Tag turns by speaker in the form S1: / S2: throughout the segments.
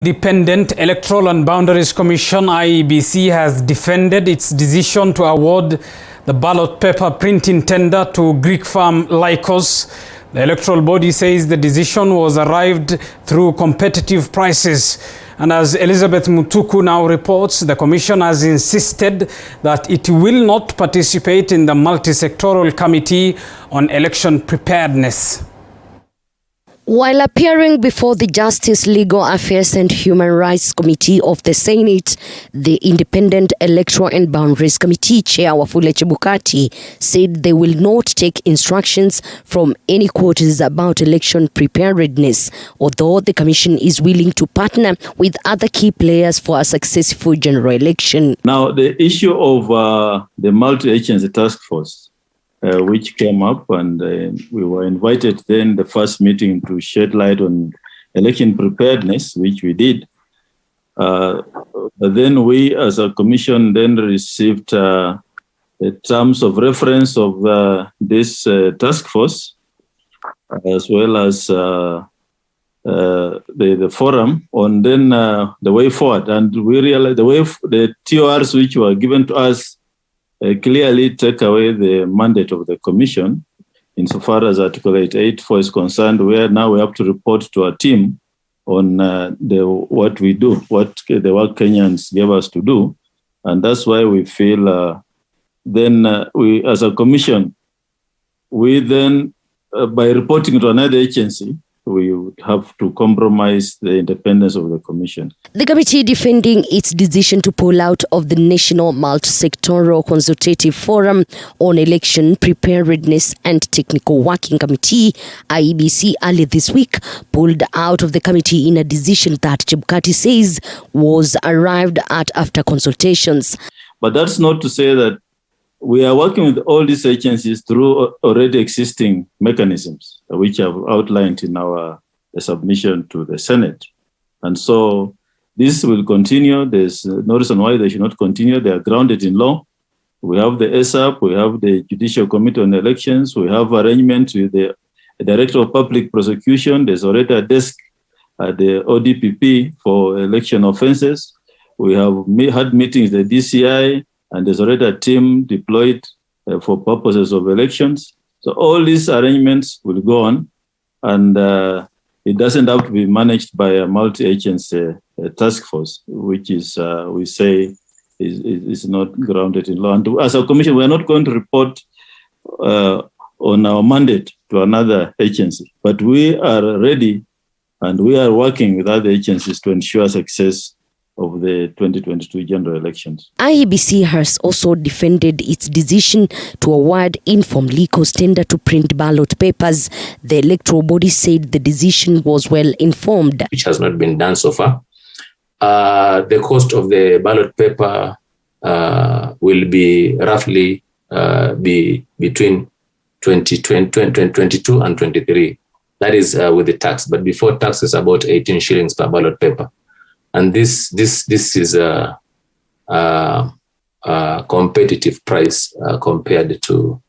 S1: Independent Electoral and Boundaries Commission IEBC has defended its decision to award the ballot paper printing tender to Greek firm Lycos. The electoral body says the decision was arrived through competitive prices. And as Elizabeth Mutuku now reports, the commission has insisted that it will not participate in the multi-sectoral committee on election preparedness.
S2: While appearing before the Justice, Legal Affairs and Human Rights Committee of the Senate, the Independent Electoral and Boundaries Committee Chair Wafula Chebukati said they will not take instructions from any quarters about election preparedness, although the Commission is willing to partner with other key players for a successful general election.
S3: Now, the issue of the multi-agency task force, which came up, and we were invited then the first meeting to shed light on election preparedness, which we did. But then we as a commission then received the terms of reference of this task force, as well as the forum on then the way forward. And we realized the TORs which were given to us clearly take away the mandate of the commission insofar as Article 884 is concerned, where now we have to report to our team on what we do, what the work Kenyans gave us to do. And that's why we feel we as a commission, we then, by reporting to another agency, we would have to compromise the independence of the commission.
S2: The committee defending its decision to pull out of the National Multi-Sectoral Consultative Forum on Election Preparedness and Technical Working Committee, IEBC, early this week, pulled out of the committee in a decision that Chebukati says was arrived at after consultations.
S3: But that's not to say that we are working with all these agencies through already existing mechanisms, which I've outlined in our submission to the Senate. And so this will continue. There's no reason why they should not continue. They are grounded in law. We have the ESAP, we have the Judicial Committee on Elections, we have arrangements with the Director of Public Prosecution. There's already a desk at the ODPP for election offenses. We have had meetings with the DCI, and there's already a team deployed for purposes of elections. So all these arrangements will go on, and it doesn't have to be managed by a multi-agency task force, which is, we say, is not grounded in law. And as a commission, we are not going to report on our mandate to another agency, but we are ready and we are working with other agencies to ensure success of the 2022 general elections.
S2: IEBC has also defended its decision to award Inform Lycos tender to print ballot papers. The electoral body said the decision was well informed,
S4: which has not been done so far. The cost of the ballot paper will be roughly be between 2022 and 23. That is with the tax, but before tax is about 18 shillings per ballot paper. And this is a competitive price compared to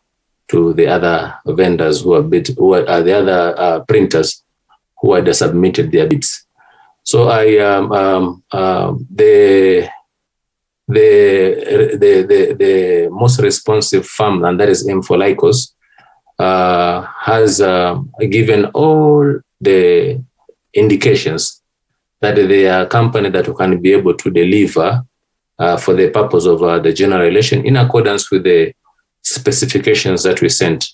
S4: the other vendors who are the other printers who had submitted their bids. So the most responsive firm, and that is Lycos, has given all the indications that they are a company that can be able to deliver for the purpose of the general election in accordance with the specifications that we sent.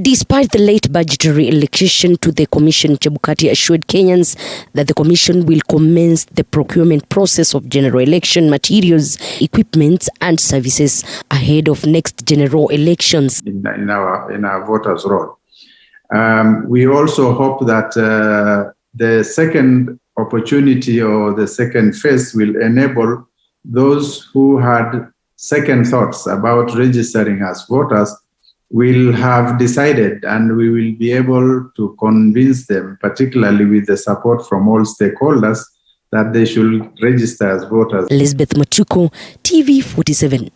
S2: Despite the late budgetary allocation to the commission, Chebukati assured Kenyans that the commission will commence the procurement process of general election materials, equipment and services ahead of next general elections.
S5: In our voters' roll. We also hope that the second opportunity or the second phase will enable those who had second thoughts about registering as voters will have decided, and we will be able to convince them, particularly with the support from all stakeholders, that they should register as voters.
S2: Elizabeth Mutuku, TV 47.